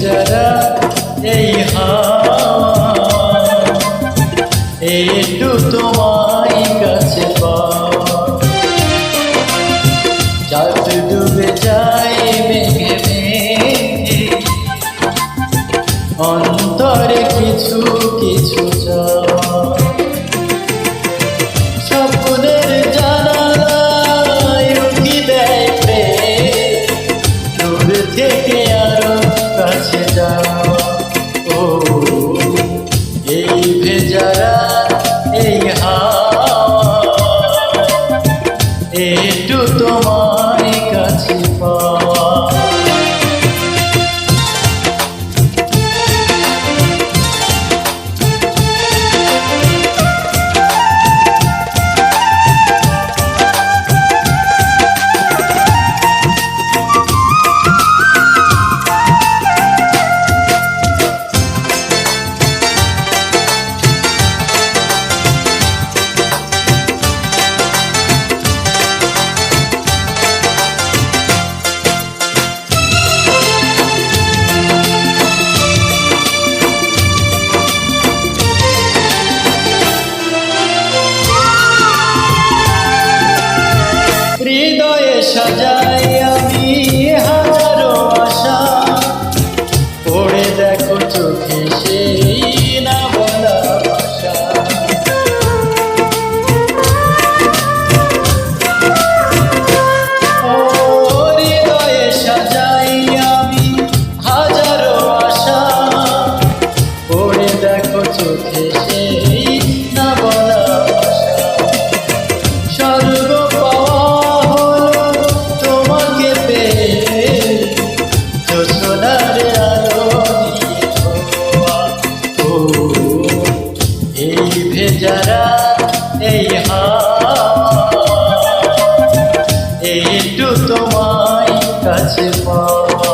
ভেজারা এই একটু তোমায় কাছে পাওয়া চাঁদ ডুবে যায় মেঘে মেঘে অন্তরে কিছু কিছু চাওয়া স্বপ্নের জানালায় উকি দেয় প্রেম দূর থেকে আরো কাছে যাওয়া ও এই ভেজারা এই একটু তোমার কাছে পাওয়া হৃদয়ে সাজাই আমি হাজারো আশা পড়ে দেখো চোখে সেই না বলা ভাষা ও হৃদয়ে সাজাই আমি হাজারো আশা পড়ে দেখো চোখে সেই না বলা ভাষা স্বর্গ ভেজারা এই একটু তোমায় কাছে পাওয়া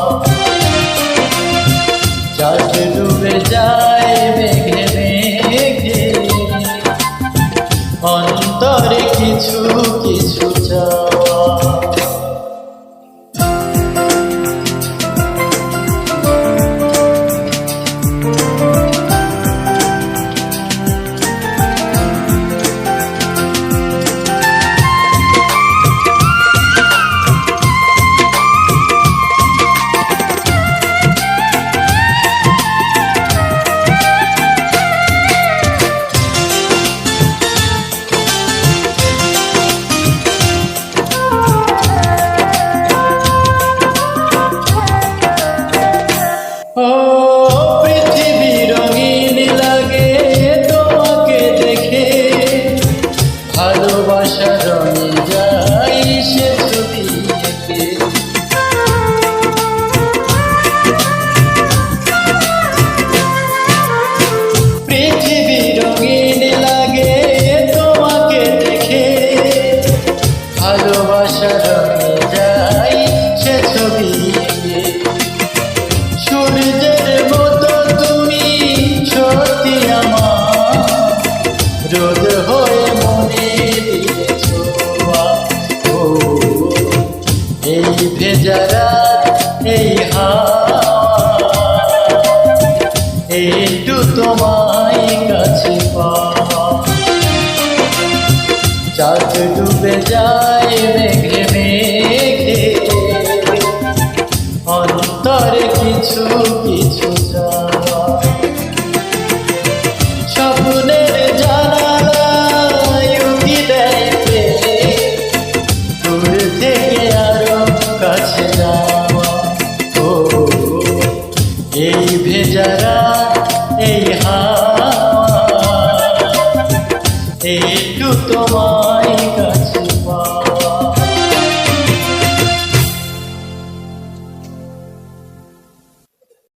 চাঁদ ডুবে যায় মেঘে মেঘে অন্তরে কিছু কিছু চাওয়া পৃথিবী রঙিন লাগে তোমাকে দেখে ভালোবাসা রঙে যাই সে ছবি এঁকে পৃথিবী রঙিন লাগে তোমাকে দেখে ভালোবাসা রঙে যাই সে ছবি এঁকে সূর্যের মতো তুমি সত্যি আমার রোদ হয়ে মনে দিয়েছ ও এই ভেজারা এই একটু তোমায় কাছে পাওয়া চাঁদ ডুবে যায় মেঘে মেঘে অন্তরে কিছু কিছু চাওয়া স্বপ্নের জানালায় উকি দেয় দূর থেকে আরো কাছে যাওয়া ও এই ভেজারা এই একটু তোমায় কাছে